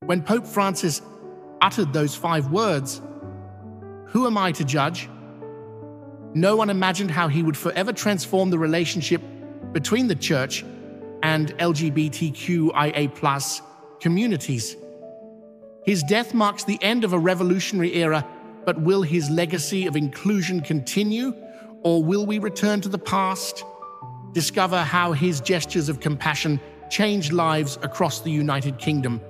When Pope Francis uttered those 5 words, "Who am I to judge?" no one imagined how he would forever transform the relationship between the Church and LGBTQIA+ communities. His death marks the end of a revolutionary era, but will his legacy of inclusion continue, or will we return to the past, discover how his gestures of compassion changed lives across the United Kingdom,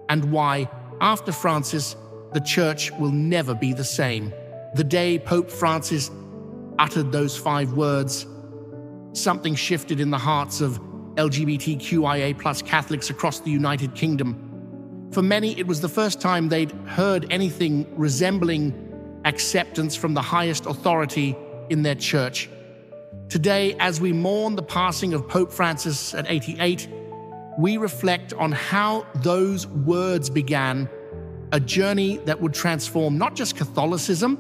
and why, after Francis, the Church will never be the same? The day Pope Francis uttered those 5 words, something shifted in the hearts of LGBTQIA+ Catholics across the United Kingdom. For many, it was the first time they'd heard anything resembling acceptance from the highest authority in their church. Today, as we mourn the passing of Pope Francis at 88, we reflect on how those words began a journey that would transform not just Catholicism,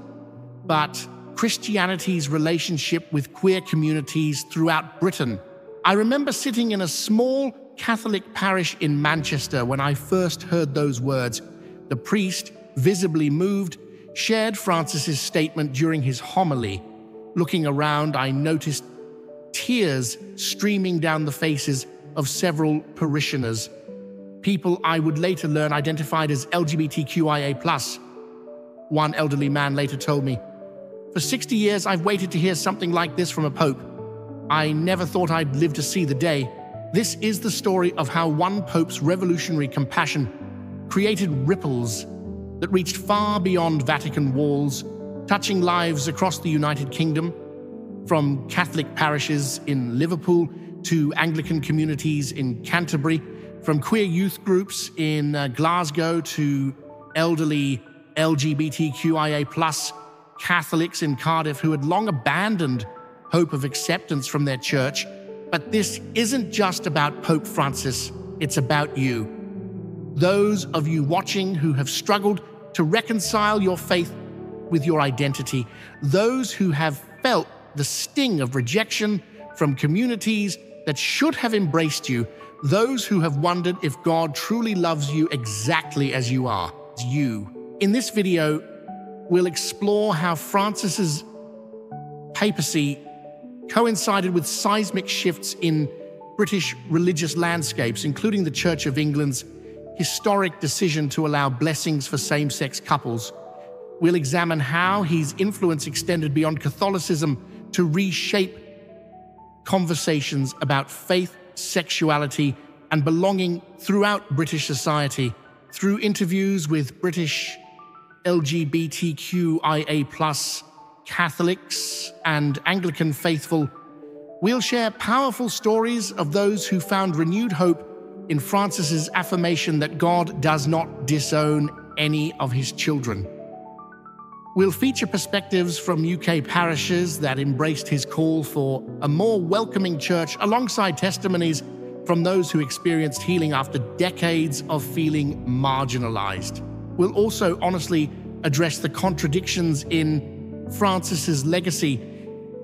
but Christianity's relationship with queer communities throughout Britain. I remember sitting in a small Catholic parish in Manchester when I first heard those words. The priest, visibly moved, shared Francis's statement during his homily. Looking around, I noticed tears streaming down the faces of several parishioners, people I would later learn identified as LGBTQIA+. One elderly man later told me, "For 60 years, I've waited to hear something like this from a pope. I never thought I'd live to see the day." This is the story of how one pope's revolutionary compassion created ripples that reached far beyond Vatican walls, touching lives across the United Kingdom, from Catholic parishes in Liverpool to Anglican communities in Canterbury, from queer youth groups in Glasgow to elderly LGBTQIA+ Catholics in Cardiff who had long abandoned hope of acceptance from their church. But this isn't just about Pope Francis, it's about you. Those of you watching who have struggled to reconcile your faith with your identity, those who have felt the sting of rejection from communities that should have embraced you, those who have wondered if God truly loves you exactly as you are, you. In this video, we'll explore how Francis's papacy coincided with seismic shifts in British religious landscapes, including the Church of England's historic decision to allow blessings for same-sex couples. We'll examine how his influence extended beyond Catholicism to reshape conversations about faith, sexuality, and belonging throughout British society. Through interviews with British LGBTQIA+ Catholics and Anglican faithful, we'll share powerful stories of those who found renewed hope in Francis's affirmation that God does not disown any of his children. We'll feature perspectives from UK parishes that embraced his call for a more welcoming church, alongside testimonies from those who experienced healing after decades of feeling marginalized. We'll also honestly address the contradictions in Francis's legacy,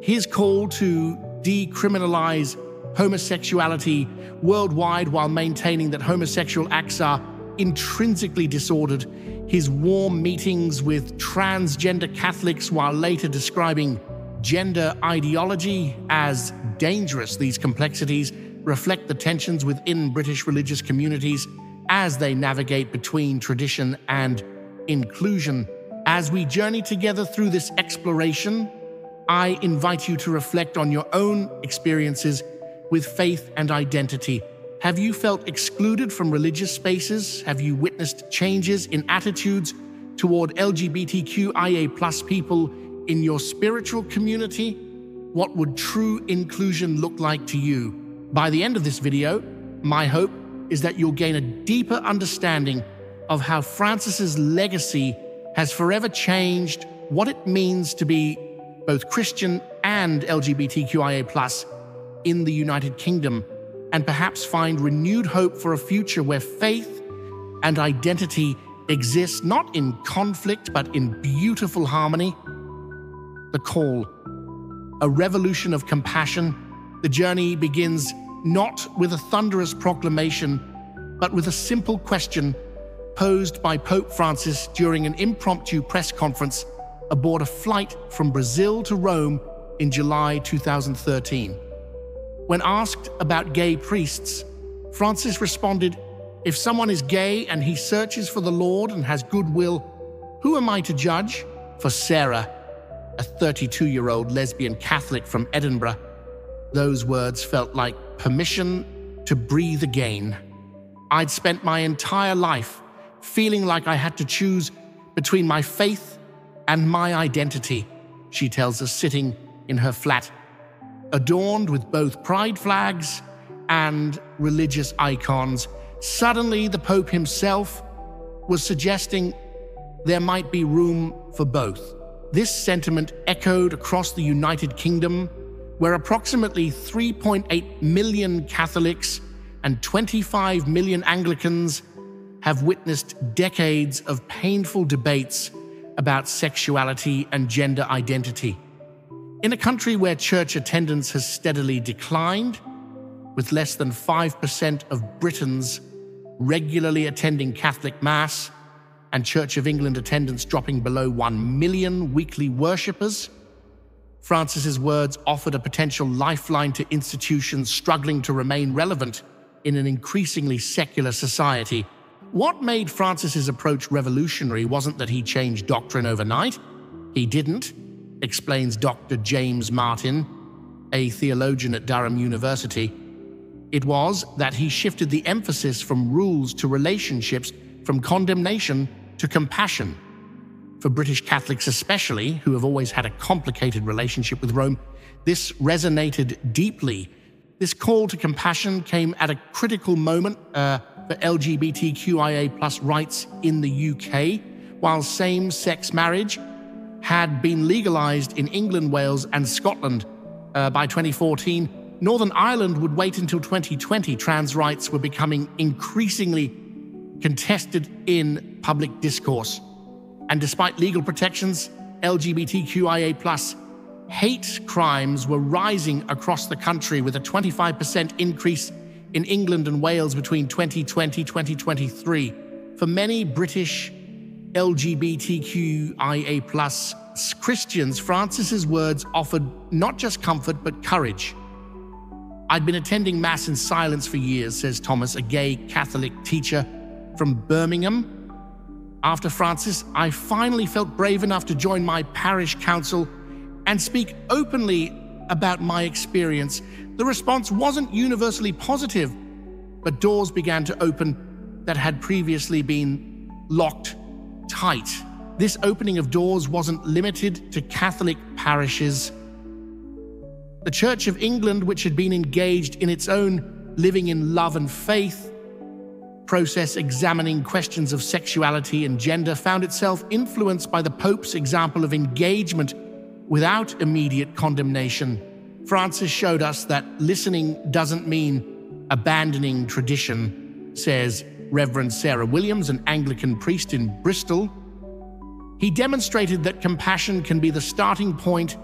his call to decriminalize homosexuality worldwide while maintaining that homosexual acts are intrinsically disordered, his warm meetings with transgender Catholics while later describing gender ideology as dangerous. These complexities reflect the tensions within British religious communities as they navigate between tradition and inclusion. As we journey together through this exploration, I invite you to reflect on your own experiences with faith and identity. Have you felt excluded from religious spaces? Have you witnessed changes in attitudes toward LGBTQIA+ people in your spiritual community? What would true inclusion look like to you? By the end of this video, my hope is that you'll gain a deeper understanding of how Francis's legacy has forever changed what it means to be both Christian and LGBTQIA+ in the United Kingdom, and perhaps find renewed hope for a future where faith and identity exist not in conflict but in beautiful harmony. The call, a revolution of compassion. The journey begins not with a thunderous proclamation, but with a simple question: posed by Pope Francis during an impromptu press conference aboard a flight from Brazil to Rome in July 2013. When asked about gay priests, Francis responded, "If someone is gay and he searches for the Lord and has goodwill, who am I to judge?" For Sarah, a 32-year-old lesbian Catholic from Edinburgh, those words felt like permission to breathe again. "I'd spent my entire life feeling like I had to choose between my faith and my identity," she tells us, sitting in her flat, adorned with both pride flags and religious icons. Suddenly, the Pope himself was suggesting there might be room for both. This sentiment echoed across the United Kingdom, where approximately 3.8 million Catholics and 25 million Anglicans have witnessed decades of painful debates about sexuality and gender identity. In a country where church attendance has steadily declined, with less than 5% of Britons regularly attending Catholic Mass and Church of England attendance dropping below 1 million weekly worshippers, Francis's words offered a potential lifeline to institutions struggling to remain relevant in an increasingly secular society. What made Francis's approach revolutionary wasn't that he changed doctrine overnight. He didn't, explains Dr. James Martin, a theologian at Durham University. It was that he shifted the emphasis from rules to relationships, from condemnation to compassion. For British Catholics especially, who have always had a complicated relationship with Rome, this resonated deeply. This call to compassion came at a critical moment for LGBTQIA+ rights in the UK. While same-sex marriage had been legalized in England, Wales, and Scotland by 2014, Northern Ireland would wait until 2020. Trans rights were becoming increasingly contested in public discourse. And despite legal protections, LGBTQIA+ hate crimes were rising across the country, with a 25% increase in England and Wales between 2020 and 2023. For many British LGBTQIA+ Christians, Francis's words offered not just comfort but courage. "I'd been attending Mass in silence for years," says Thomas, a gay Catholic teacher from Birmingham. "After Francis, I finally felt brave enough to join my parish council and speak openly about my experience. The response wasn't universally positive, but doors began to open that had previously been locked tight." This opening of doors wasn't limited to Catholic parishes. The Church of England, which had been engaged in its own living in love and faith process examining questions of sexuality and gender, found itself influenced by the Pope's example of engagement without immediate condemnation. Francis showed us that listening doesn't mean abandoning tradition, says Reverend Sarah Williams, an Anglican priest in Bristol. He demonstrated that compassion can be the starting point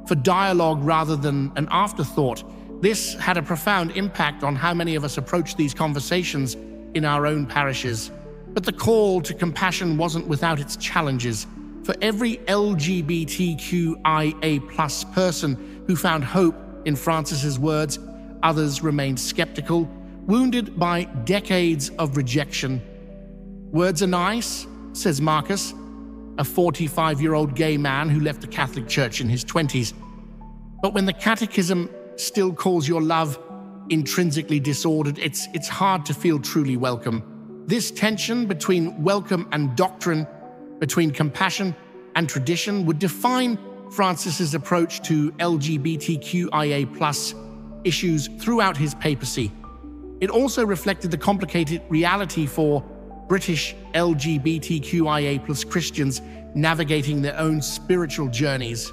for dialogue rather than an afterthought. This had a profound impact on how many of us approach these conversations in our own parishes. But the call to compassion wasn't without its challenges. For every LGBTQIA+ person who found hope in Francis's words, others remained skeptical, wounded by decades of rejection. "Words are nice," says Marcus, a 45-year-old gay man who left the Catholic Church in his 20s. "But when the catechism still calls your love intrinsically disordered, it's hard to feel truly welcome." This tension between welcome and doctrine, between compassion and tradition, would define Francis's approach to LGBTQIA+ issues throughout his papacy. It also reflected the complicated reality for British LGBTQIA+ Christians navigating their own spiritual journeys.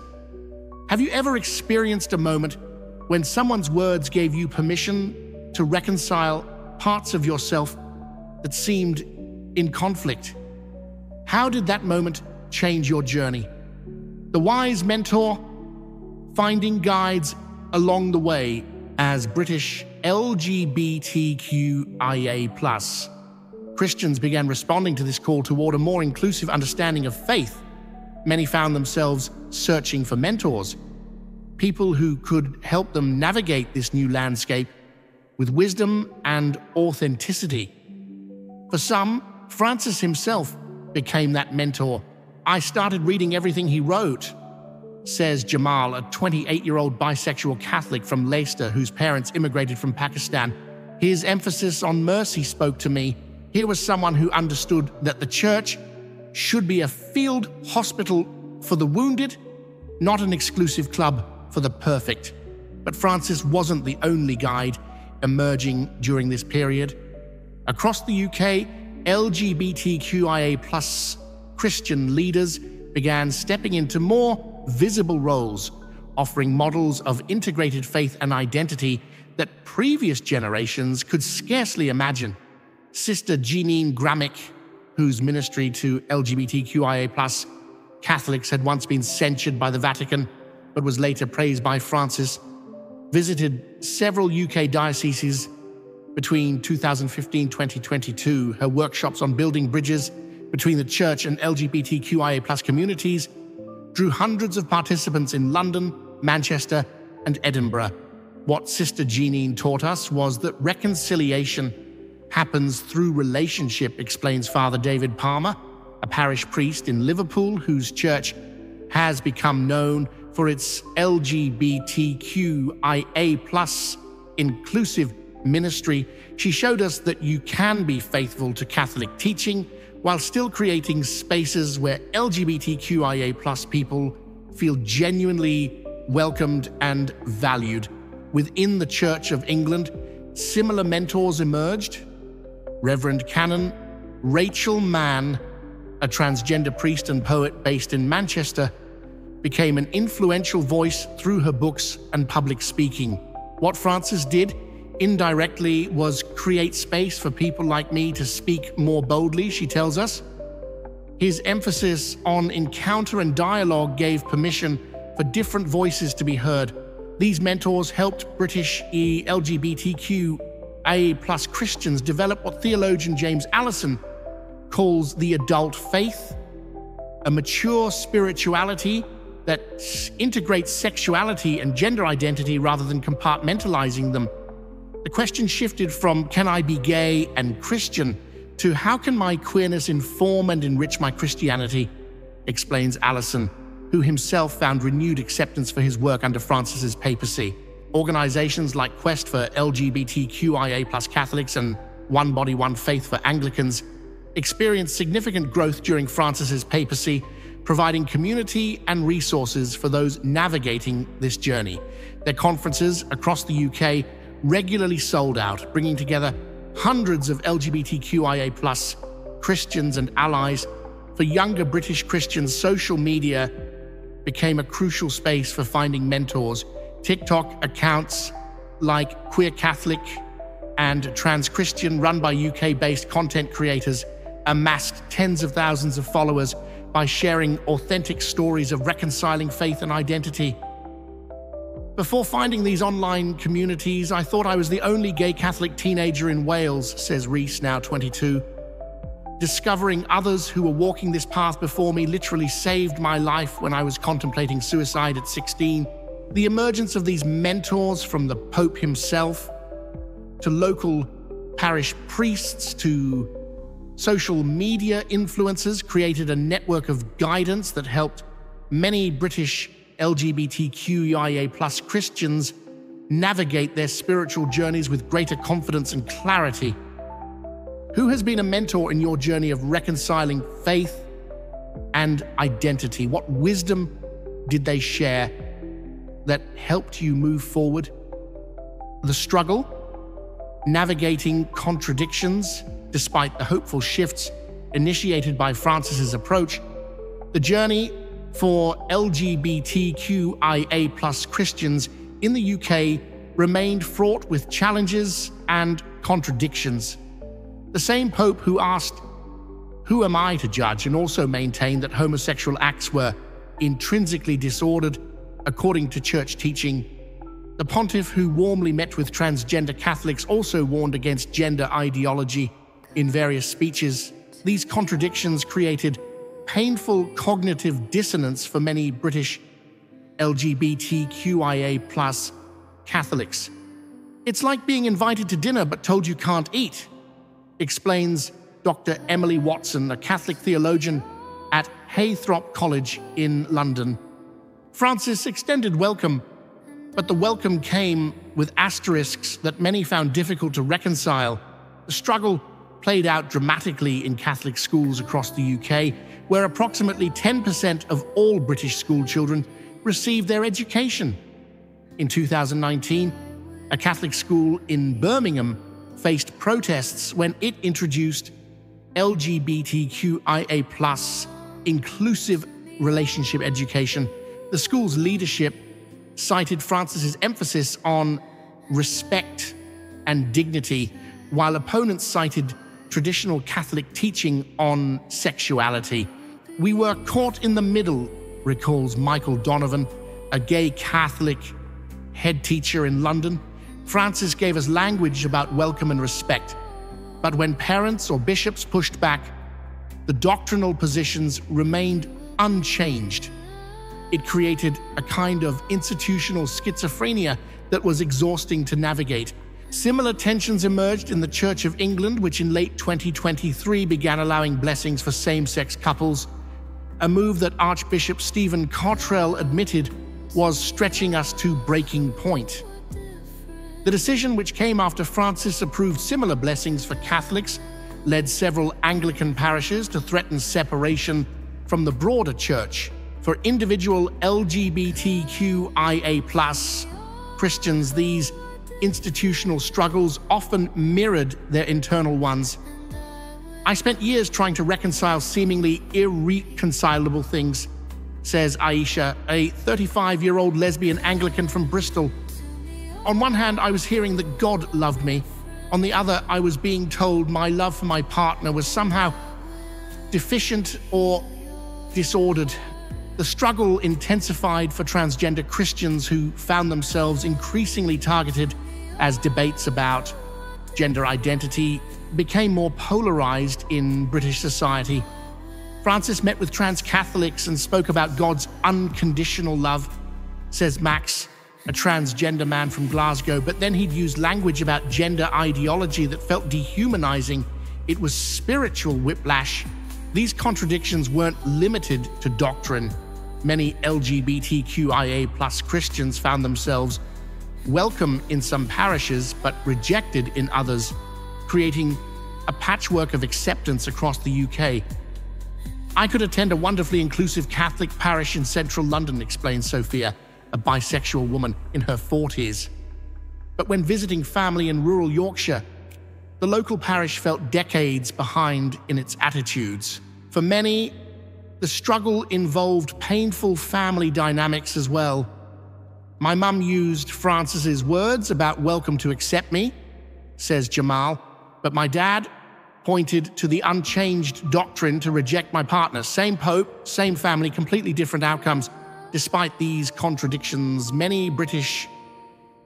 Have you ever experienced a moment when someone's words gave you permission to reconcile parts of yourself that seemed in conflict? How did that moment change your journey? The wise mentor, finding guides along the way as British LGBTQIA+ Christians began responding to this call toward a more inclusive understanding of faith. Many found themselves searching for mentors, people who could help them navigate this new landscape with wisdom and authenticity. For some, Francis himself became that mentor. "I started reading everything he wrote," says Jamal, a 28-year-old bisexual Catholic from Leicester whose parents immigrated from Pakistan. "His emphasis on mercy spoke to me. Here was someone who understood that the church should be a field hospital for the wounded, not an exclusive club for the perfect." But Francis wasn't the only guide emerging during this period. Across the UK, LGBTQIA+ Christian leaders began stepping into more visible roles, offering models of integrated faith and identity that previous generations could scarcely imagine. Sister Jeanine Gramick, whose ministry to LGBTQIA+ Catholics had once been censured by the Vatican, but was later praised by Francis, visited several UK dioceses between 2015-2022. Her workshops on building bridges between the church and LGBTQIA+ communities drew hundreds of participants in London, Manchester, and Edinburgh. What Sister Jeanine taught us was that reconciliation happens through relationship, explains Father David Palmer, a parish priest in Liverpool whose church has become known for its LGBTQIA+ inclusive ministry. She showed us that you can be faithful to Catholic teaching while still creating spaces where LGBTQIA+ people feel genuinely welcomed and valued. Within the Church of England, similar mentors emerged. Reverend Canon Rachel Mann, a transgender priest and poet based in Manchester, became an influential voice through her books and public speaking. What Francis did indirectly was create space for people like me to speak more boldly, she tells us. His emphasis on encounter and dialogue gave permission for different voices to be heard. These mentors helped British LGBTQIA+ Christians develop what theologian James Allison calls the adult faith, a mature spirituality that integrates sexuality and gender identity rather than compartmentalizing them. The question shifted from "can I be gay and Christian" to "how can my queerness inform and enrich my Christianity," explains Allison, who himself found renewed acceptance for his work under Francis's papacy. Organizations like Quest for LGBTQIA+ Catholics and One Body, One Faith for Anglicans experienced significant growth during Francis's papacy, providing community and resources for those navigating this journey. Their conferences across the UK regularly sold out, bringing together hundreds of LGBTQIA+ Christians and allies. For younger British Christians, social media became a crucial space for finding mentors. TikTok accounts like Queer Catholic and Trans Christian, run by UK-based content creators, amassed tens of thousands of followers by sharing authentic stories of reconciling faith and identity. Before finding these online communities, I thought I was the only gay Catholic teenager in Wales, says Reese, now 22. Discovering others who were walking this path before me literally saved my life when I was contemplating suicide at 16. The emergence of these mentors, from the Pope himself to local parish priests to social media influencers, created a network of guidance that helped many British LGBTQIA+ Christians navigate their spiritual journeys with greater confidence and clarity. Who has been a mentor in your journey of reconciling faith and identity? What wisdom did they share that helped you move forward? The struggle, navigating contradictions despite the hopeful shifts initiated by Francis's approach. The journey for LGBTQIA+ Christians in the UK remained fraught with challenges and contradictions. The same Pope who asked, "Who am I to judge?" and also maintained that homosexual acts were intrinsically disordered according to church teaching. The pontiff who warmly met with transgender Catholics also warned against gender ideology. in various speeches. These contradictions created painful cognitive dissonance for many British LGBTQIA+ Catholics. It's like being invited to dinner but told you can't eat, explains Dr. Emily Watson, a Catholic theologian at Haythrop College in London. Francis extended welcome, but the welcome came with asterisks that many found difficult to reconcile. The struggle played out dramatically in Catholic schools across the UK, where approximately 10% of all British school children received their education. In 2019, a Catholic school in Birmingham faced protests when it introduced LGBTQIA+ inclusive relationship education. The school's leadership cited Francis's emphasis on respect and dignity, while opponents cited traditional Catholic teaching on sexuality. "We were caught in the middle," recalls Michael Donovan, a gay Catholic head teacher in London. "Francis gave us language about welcome and respect, but when parents or bishops pushed back, the doctrinal positions remained unchanged. It created a kind of institutional schizophrenia that was exhausting to navigate." Similar tensions emerged in the Church of England, which in late 2023 began allowing blessings for same-sex couples, a move that Archbishop Stephen Cottrell admitted was stretching us to breaking point. The decision, which came after Francis approved similar blessings for Catholics, led several Anglican parishes to threaten separation from the broader church. For individual LGBTQIA+ Christians, these institutional struggles often mirrored their internal ones. "I spent years trying to reconcile seemingly irreconcilable things," says Aisha, a 35-year-old lesbian Anglican from Bristol. "On one hand, I was hearing that God loved me. On the other, I was being told my love for my partner was somehow deficient or disordered." The struggle intensified for transgender Christians, who found themselves increasingly targeted as debates about gender identity became more polarized in British society. Francis met with trans Catholics and spoke about God's unconditional love, says Max, a transgender man from Glasgow, but then he'd use language about gender ideology that felt dehumanizing. It was spiritual whiplash. These contradictions weren't limited to doctrine. Many LGBTQIA+ Christians found themselves welcome in some parishes but rejected in others, creating a patchwork of acceptance across the UK. "I could attend a wonderfully inclusive Catholic parish in central London," explains Sophia, a bisexual woman in her 40s. But when visiting family in rural Yorkshire, the local parish felt decades behind in its attitudes. For many, the struggle involved painful family dynamics as well. "My mum used Francis's words about welcome to accept me," says Jamal, "but my dad pointed to the unchanged doctrine to reject my partner. Same pope, same family, completely different outcomes." Despite these contradictions, many British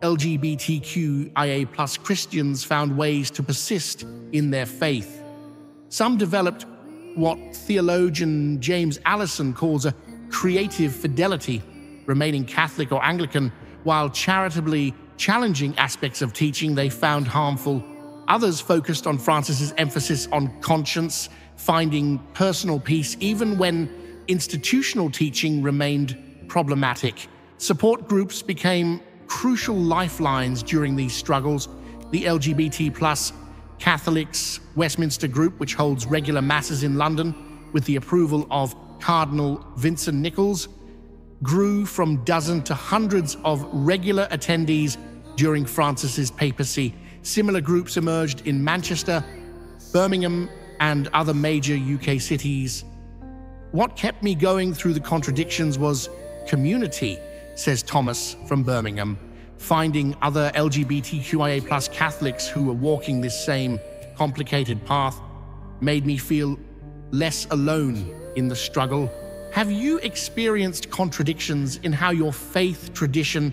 LGBTQIA+ Christians found ways to persist in their faith. Some developed what theologian James Allison calls a creative fidelity, remaining Catholic or Anglican, while charitably challenging aspects of teaching they found harmful. Others focused on Francis's emphasis on conscience, finding personal peace even when institutional teaching remained problematic. Support groups became crucial lifelines during these struggles. The LGBT+ Catholics Westminster Group, which holds regular masses in London with the approval of Cardinal Vincent Nichols, grew from dozens to hundreds of regular attendees during Francis's papacy. Similar groups emerged in Manchester, Birmingham, and other major UK cities. "What kept me going through the contradictions was community," says Thomas from Birmingham. "Finding other LGBTQIA+ Catholics who were walking this same complicated path made me feel less alone in the struggle." Have you experienced contradictions in how your faith tradition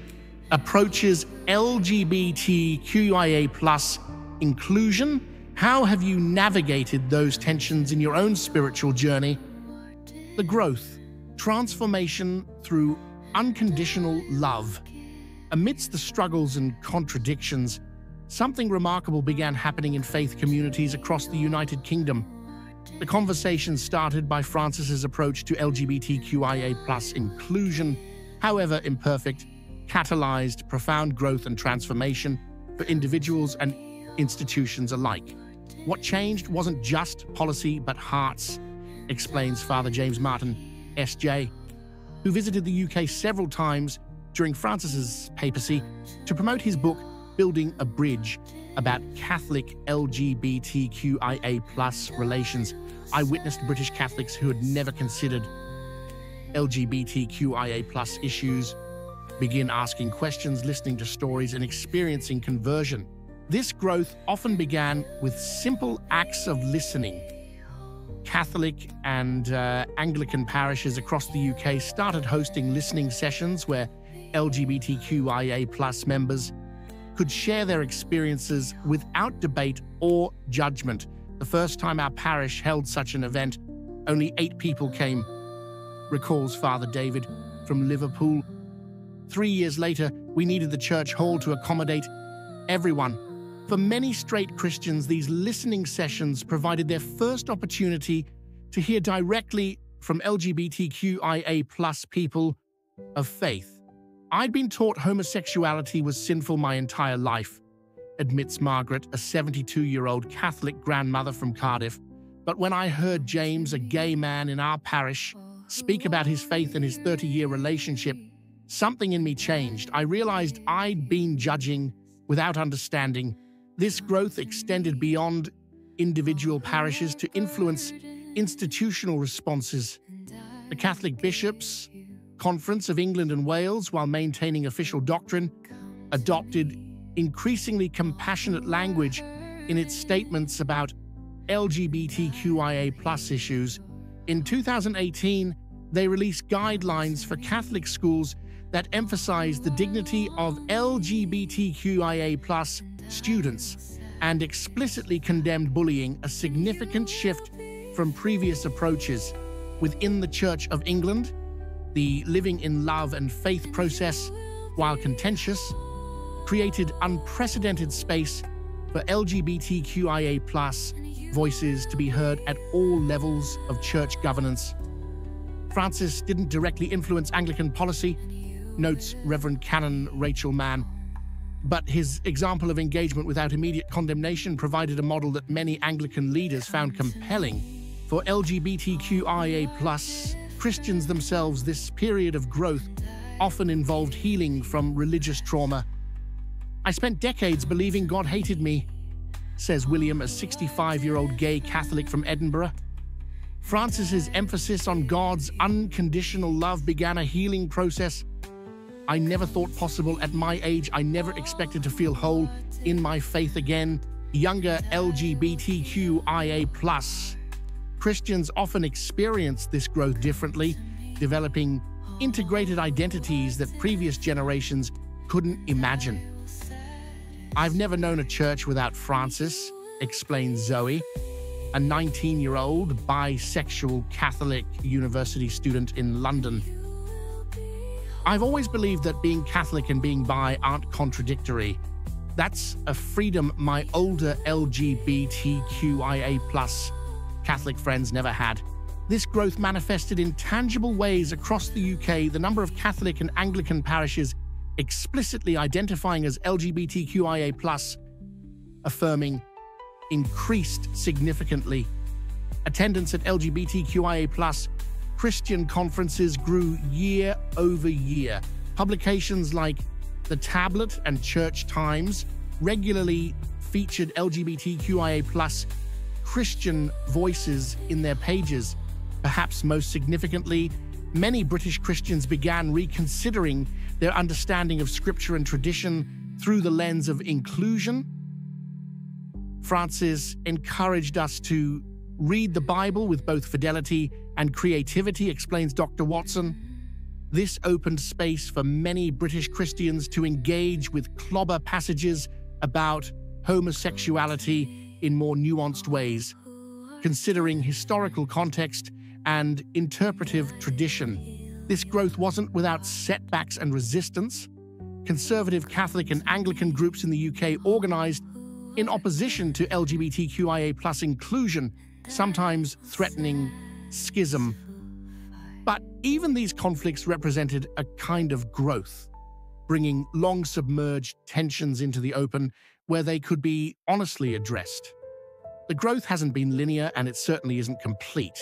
approaches LGBTQIA+ inclusion How have you navigated those tensions in your own spiritual journey? The growth, transformation through unconditional love. Amidst the struggles and contradictions, something remarkable began happening in faith communities across the United Kingdom. The conversation started by Francis's approach to LGBTQIA+ inclusion, however imperfect, catalyzed profound growth and transformation for individuals and institutions alike. What changed wasn't just policy but hearts, explains Father James Martin, SJ, who visited the UK several times during Francis's papacy to promote his book, Building a Bridge, about Catholic LGBTQIA+ relations. I witnessed British Catholics who had never considered LGBTQIA+ issues begin asking questions, listening to stories, and experiencing conversion. This growth often began with simple acts of listening. Catholic and Anglican parishes across the UK started hosting listening sessions where LGBTQIA+ members could share their experiences without debate or judgment. The first time our parish held such an event, only 8 people came, recalls Father David from Liverpool. 3 years later, we needed the church hall to accommodate everyone. For many straight Christians, these listening sessions provided their first opportunity to hear directly from LGBTQIA+ people of faith. I'd been taught homosexuality was sinful my entire life, admits Margaret, a 72-year-old Catholic grandmother from Cardiff. But when I heard James, a gay man in our parish, speak about his faith and his 30-year relationship, something in me changed. I realized I'd been judging without understanding. This growth extended beyond individual parishes to influence institutional responses. The Catholic Bishops' Conference of England and Wales, while maintaining official doctrine, adopted increasingly compassionate language in its statements about LGBTQIA+ issues. In 2018, they released guidelines for Catholic schools that emphasized the dignity of LGBTQIA+ students and explicitly condemned bullying, a significant shift from previous approaches. Within the Church of England, the Living in Love and Faith process, while contentious, created unprecedented space for LGBTQIA+ voices to be heard at all levels of church governance. Francis didn't directly influence Anglican policy, notes Reverend Canon Rachel Mann, but his example of engagement without immediate condemnation provided a model that many Anglican leaders found compelling. For LGBTQIA+ Christians themselves, this period of growth often involved healing from religious trauma. I spent decades believing God hated me, says William, a 65-year-old gay Catholic from Edinburgh. Francis's emphasis on God's unconditional love began a healing process I never thought possible at my age. I never expected to feel whole in my faith again. Younger LGBTQIA+ Christians often experience this growth differently, developing integrated identities that previous generations couldn't imagine. I've never known a church without Francis, explains Zoe, a 19-year-old bisexual Catholic university student in London. I've always believed that being Catholic and being bi aren't contradictory. That's a freedom my older LGBTQIA+ Catholic friends never had. This growth manifested in tangible ways across the UK. The number of Catholic and Anglican parishes explicitly identifying as LGBTQIA+, affirming, increased significantly. Attendance at LGBTQIA+ Christian conferences grew year over year. Publications like The Tablet and Church Times regularly featured LGBTQIA+ Christian voices in their pages. Perhaps most significantly, many British Christians began reconsidering their understanding of Scripture and tradition through the lens of inclusion. Francis encouraged us to read the Bible with both fidelity and creativity, explains Dr. Watson. This opened space for many British Christians to engage with clobber passages about homosexuality in more nuanced ways, considering historical context and interpretive tradition. This growth wasn't without setbacks and resistance. Conservative Catholic and Anglican groups in the UK organized in opposition to LGBTQIA+ inclusion, sometimes threatening schism. But even these conflicts represented a kind of growth, bringing long-submerged tensions into the open where they could be honestly addressed. The growth hasn't been linear, and it certainly isn't complete,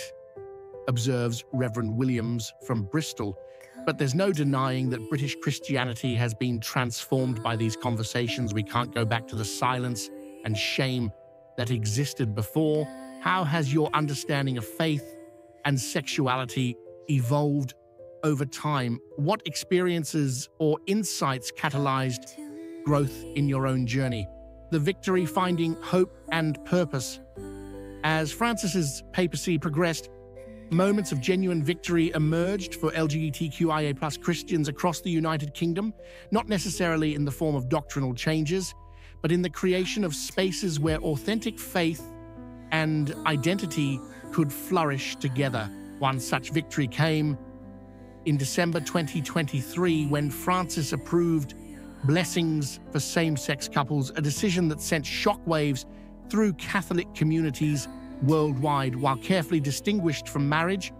observes Reverend Williams from Bristol. But there's no denying that British Christianity has been transformed by these conversations. We can't go back to the silence and shame that existed before. How has your understanding of faith and sexuality evolved over time? What experiences or insights catalyzed growth in your own journey? The victory, finding hope and purpose. As Francis's papacy progressed, moments of genuine victory emerged for LGBTQIA+ Christians across the United Kingdom, not necessarily in the form of doctrinal changes, but in the creation of spaces where authentic faith and identity could flourish together. One such victory came in December 2023 when Francis approved blessings for same-sex couples, a decision that sent shockwaves through Catholic communities worldwide. While carefully distinguished from marriage,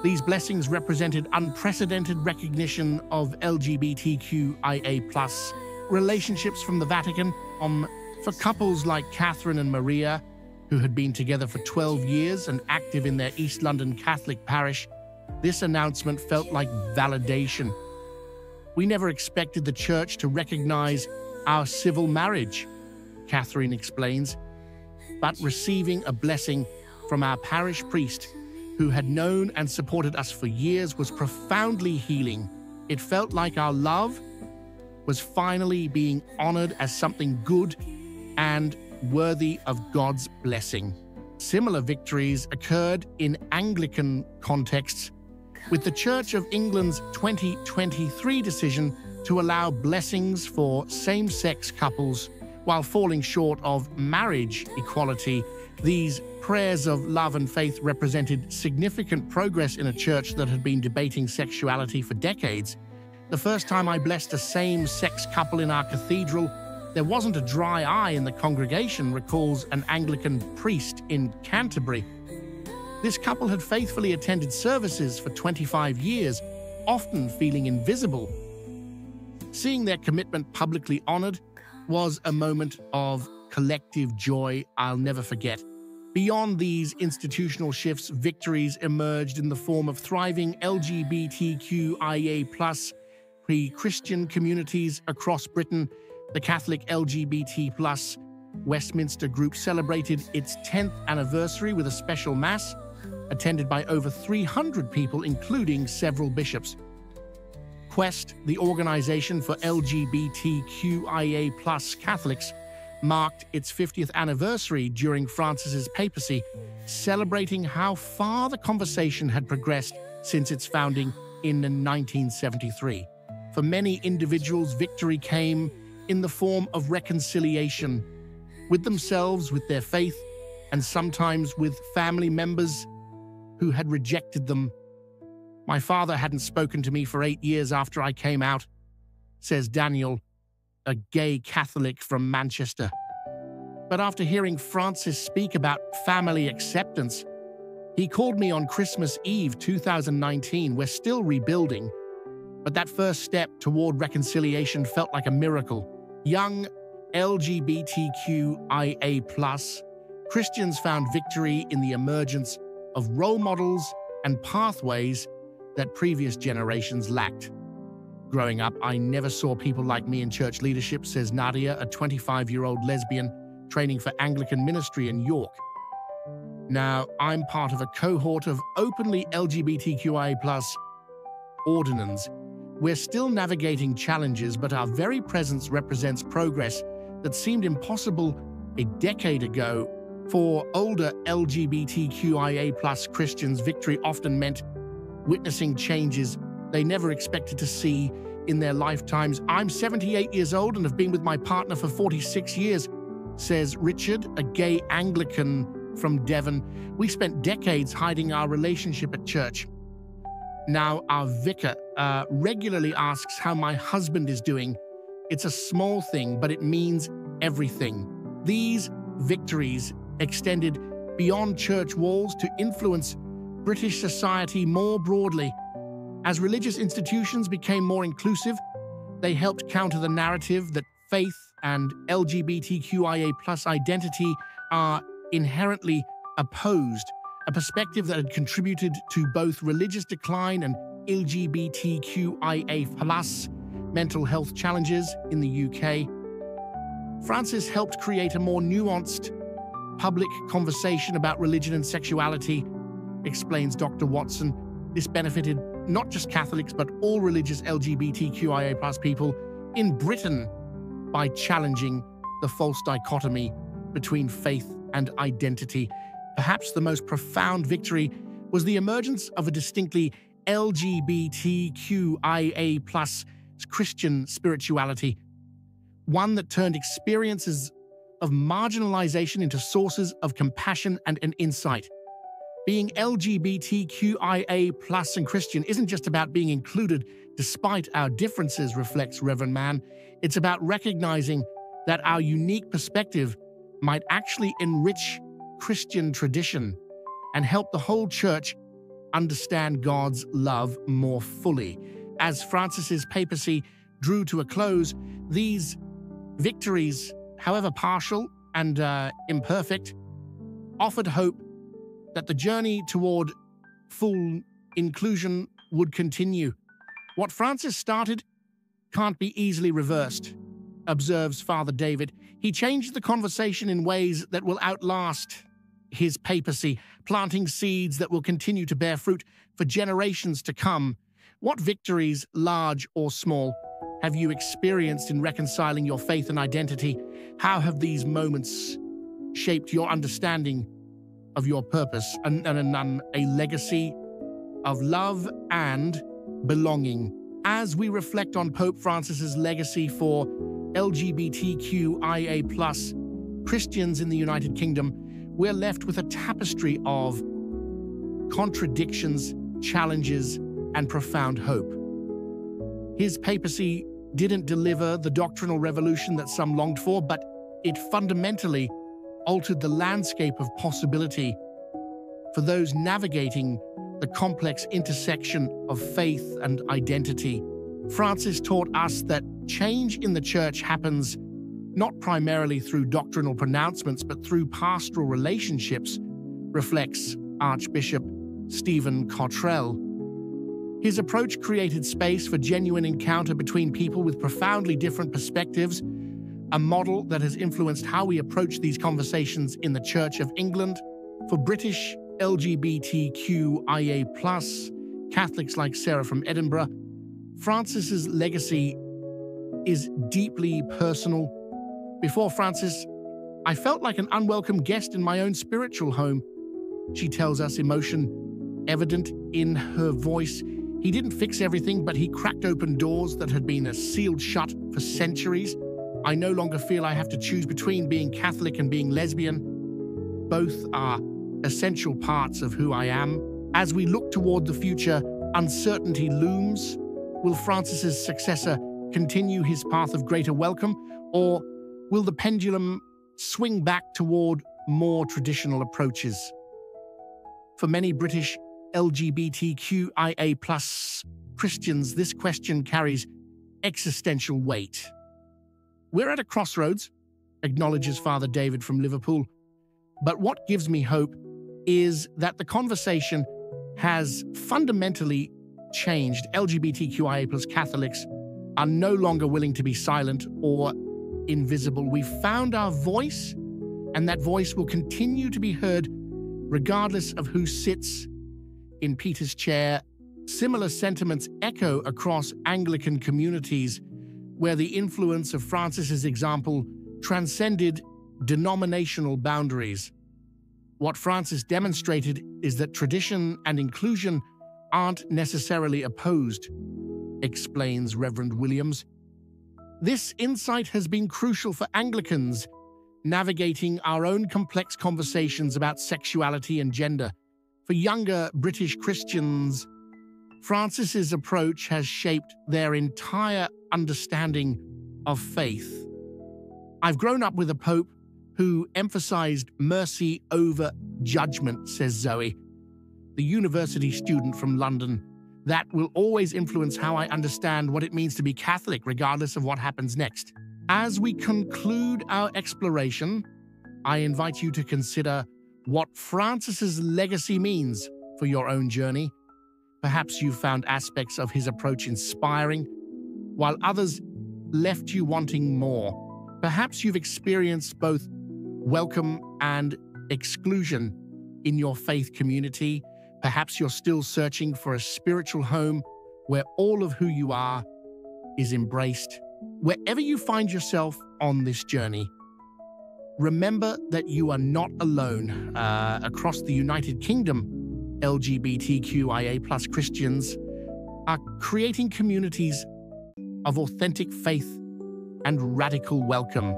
these blessings represented unprecedented recognition of LGBTQIA+ relationships from the Vatican. For couples like Catherine and Maria, who had been together for 12 years and active in their East London Catholic parish, this announcement felt like validation. "We never expected the Church to recognize our civil marriage," Catherine explains, "but receiving a blessing from our parish priest, who had known and supported us for years, was profoundly healing. It felt like our love was finally being honored as something good and worthy of God's blessing." Similar victories occurred in Anglican contexts, with the Church of England's 2023 decision to allow blessings for same-sex couples while falling short of marriage equality. These prayers of love and faith represented significant progress in a church that had been debating sexuality for decades. "The first time I blessed a same-sex couple in our cathedral, there wasn't a dry eye in the congregation," recalls an Anglican priest in Canterbury. This couple had faithfully attended services for 25 years, often feeling invisible. Seeing their commitment publicly honored was a moment of collective joy I'll never forget. Beyond these institutional shifts, victories emerged in the form of thriving LGBTQIA+ pre-Christian communities across Britain. The Catholic LGBT+ Westminster Group celebrated its 10th anniversary with a special mass, attended by over 300 people, including several bishops. Quest, the organization for LGBTQIA+ Catholics, marked its 50th anniversary during Francis's papacy, celebrating how far the conversation had progressed since its founding in 1973. For many individuals, victory came in the form of reconciliation with themselves, with their faith, and sometimes with family members who had rejected them. "My father hadn't spoken to me for 8 years after I came out," says Daniel, a gay Catholic from Manchester. "But after hearing Francis speak about family acceptance, he called me on Christmas Eve 2019. We're still rebuilding, but that first step toward reconciliation felt like a miracle." Young LGBTQIA+ Christians found victory in the emergence of role models and pathways that previous generations lacked. "Growing up, I never saw people like me in church leadership," says Nadia, a 25-year-old lesbian training for Anglican ministry in York. "Now, I'm part of a cohort of openly LGBTQIA+ ordinands. We're still navigating challenges, but our very presence represents progress that seemed impossible a decade ago." For older LGBTQIA+ Christians, victory often meant witnessing changes they never expected to see in their lifetimes. "I'm 78 years old and have been with my partner for 46 years. says Richard, a gay Anglican from Devon. We spent decades hiding our relationship at church. Now our vicar regularly asks how my husband is doing. It's a small thing, but it means everything. These victories extended beyond church walls to influence British society more broadly. As religious institutions became more inclusive, they helped counter the narrative that faith and LGBTQIA+ identity are inherently opposed, a perspective that had contributed to both religious decline and LGBTQIA+ mental health challenges in the UK. Francis helped create a more nuanced public conversation about religion and sexuality, explains Dr. Watson. This benefited not just Catholics, but all religious LGBTQIA+ people in Britain by challenging the false dichotomy between faith and identity. Perhaps the most profound victory was the emergence of a distinctly LGBTQIA+ Christian spirituality, one that turned experiences of marginalization into sources of compassion and an insight. Being LGBTQIA+ and Christian isn't just about being included despite our differences, reflects Reverend Mann. It's about recognizing that our unique perspective might actually enrich Christian tradition and help the whole church understand God's love more fully. As Francis's papacy drew to a close, these victories, however partial and imperfect, offered hope that the journey toward full inclusion would continue. What Francis started can't be easily reversed, observes Father David. He changed the conversation in ways that will outlast his papacy, planting seeds that will continue to bear fruit for generations to come. What victories, large or small, have you experienced in reconciling your faith and identity? How have these moments shaped your understanding of your purpose and a legacy of love and belonging? As we reflect on Pope Francis's legacy for LGBTQIA+ Christians in the United Kingdom, we're left with a tapestry of contradictions, challenges, and profound hope. His papacy didn't deliver the doctrinal revolution that some longed for, but it fundamentally altered the landscape of possibility for those navigating the complex intersection of faith and identity. Francis taught us that change in the church happens not primarily through doctrinal pronouncements, but through pastoral relationships, reflects Archbishop Stephen Cottrell. His approach created space for genuine encounter between people with profoundly different perspectives, a model that has influenced how we approach these conversations in the Church of England. For British LGBTQIA+ Catholics like Sarah from Edinburgh, Francis's legacy is deeply personal. Before Francis, I felt like an unwelcome guest in my own spiritual home, she tells us, emotion evident in her voice. He didn't fix everything, but he cracked open doors that had been sealed shut for centuries. I no longer feel I have to choose between being Catholic and being lesbian. Both are essential parts of who I am. As we look toward the future, uncertainty looms. Will Francis's successor continue his path of greater welcome, or will the pendulum swing back toward more traditional approaches? For many British LGBTQIA+ Christians, this question carries existential weight. We're at a crossroads, acknowledges Father David from Liverpool. But what gives me hope is that the conversation has fundamentally changed. LGBTQIA+ Catholics are no longer willing to be silent or invisible. We've found our voice, and that voice will continue to be heard regardless of who sits in Peter's chair. Similar sentiments echo across Anglican communities, where the influence of Francis's example transcended denominational boundaries. What Francis demonstrated is that tradition and inclusion aren't necessarily opposed, explains Reverend Williams. This insight has been crucial for Anglicans navigating our own complex conversations about sexuality and gender. For younger British Christians, Francis's approach has shaped their entire understanding of faith. I've grown up with a pope who emphasized mercy over judgment, says Zoe, the university student from London. That will always influence how I understand what it means to be Catholic, regardless of what happens next. As we conclude our exploration, I invite you to consider what Francis's legacy means for your own journey. Perhaps you found aspects of his approach inspiring, while others left you wanting more. Perhaps you've experienced both welcome and exclusion in your faith community. Perhaps you're still searching for a spiritual home where all of who you are is embraced. Wherever you find yourself on this journey, remember that you are not alone. Across the United Kingdom, LGBTQIA+ Christians are creating communities of authentic faith and radical welcome.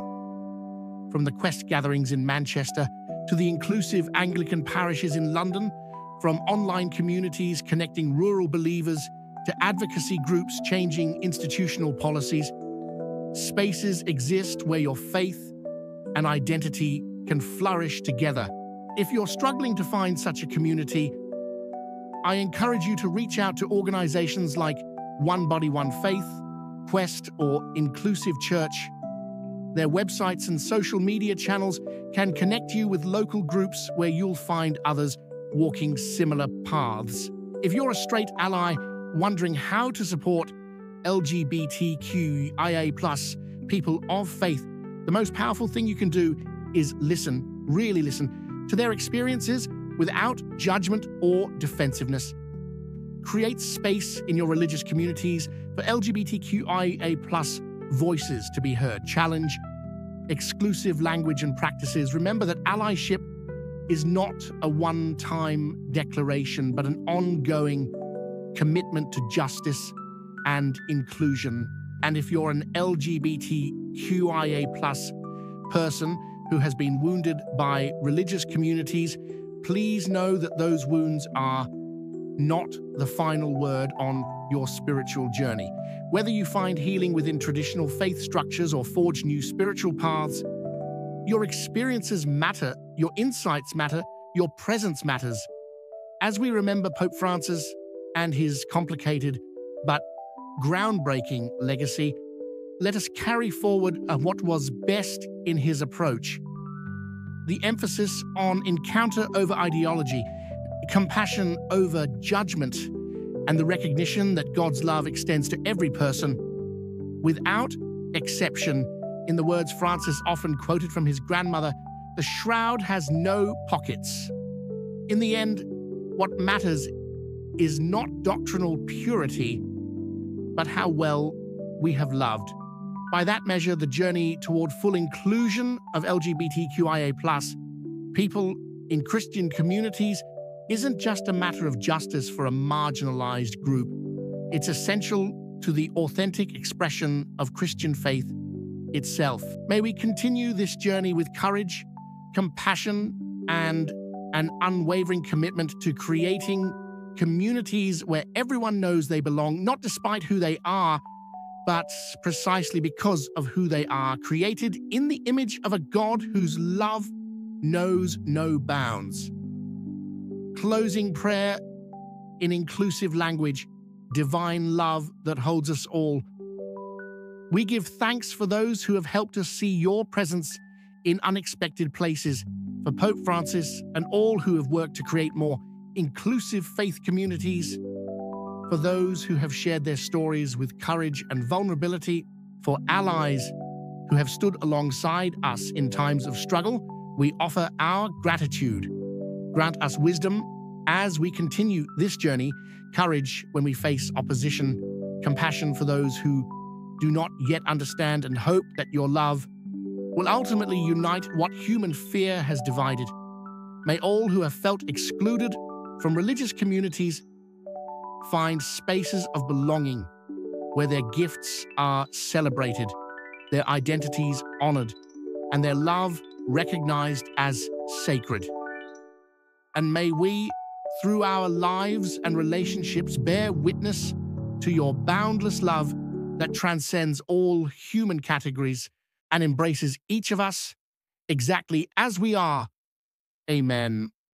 From the Quest gatherings in Manchester to the inclusive Anglican parishes in London, from online communities connecting rural believers to advocacy groups changing institutional policies, spaces exist where your faith and identity can flourish together. If you're struggling to find such a community, I encourage you to reach out to organizations like One Body, One Faith, Quest, or Inclusive Church. Their websites and social media channels can connect you with local groups where you'll find others walking similar paths. If you're a straight ally wondering how to support LGBTQIA+ people of faith, the most powerful thing you can do is listen, really listen, to their experiences without judgment or defensiveness. Create space in your religious communities for LGBTQIA+ voices to be heard. Challenge exclusive language and practices. Remember that allyship is not a one-time declaration, but an ongoing commitment to justice and inclusion. And if you're an LGBTQIA+ person who has been wounded by religious communities, please know that those wounds are not the final word on your spiritual journey. Whether you find healing within traditional faith structures or forge new spiritual paths, your experiences matter, your insights matter, your presence matters. As we remember Pope Francis and his complicated but groundbreaking legacy, let us carry forward what was best in his approach. The emphasis on encounter over ideology, compassion over judgment, and the recognition that God's love extends to every person, without exception. In the words Francis often quoted from his grandmother, the shroud has no pockets. In the end, what matters is not doctrinal purity, but how well we have loved. By that measure, the journey toward full inclusion of LGBTQIA+ people in Christian communities isn't just a matter of justice for a marginalized group. It's essential to the authentic expression of Christian faith itself. May we continue this journey with courage, compassion, and an unwavering commitment to creating communities where everyone knows they belong, not despite who they are, but precisely because of who they are, created in the image of a God whose love knows no bounds. Closing prayer in inclusive language, divine love that holds us all. We give thanks for those who have helped us see your presence in unexpected places, for Pope Francis and all who have worked to create more inclusive faith communities, for those who have shared their stories with courage and vulnerability, for allies who have stood alongside us in times of struggle. We offer our gratitude. Grant us wisdom as we continue this journey, courage when we face opposition, compassion for those who do not yet understand, and hope that your love will ultimately unite what human fear has divided. May all who have felt excluded from religious communities find spaces of belonging where their gifts are celebrated, their identities honored, and their love recognized as sacred. And may we, through our lives and relationships, bear witness to your boundless love that transcends all human categories and embraces each of us exactly as we are. Amen.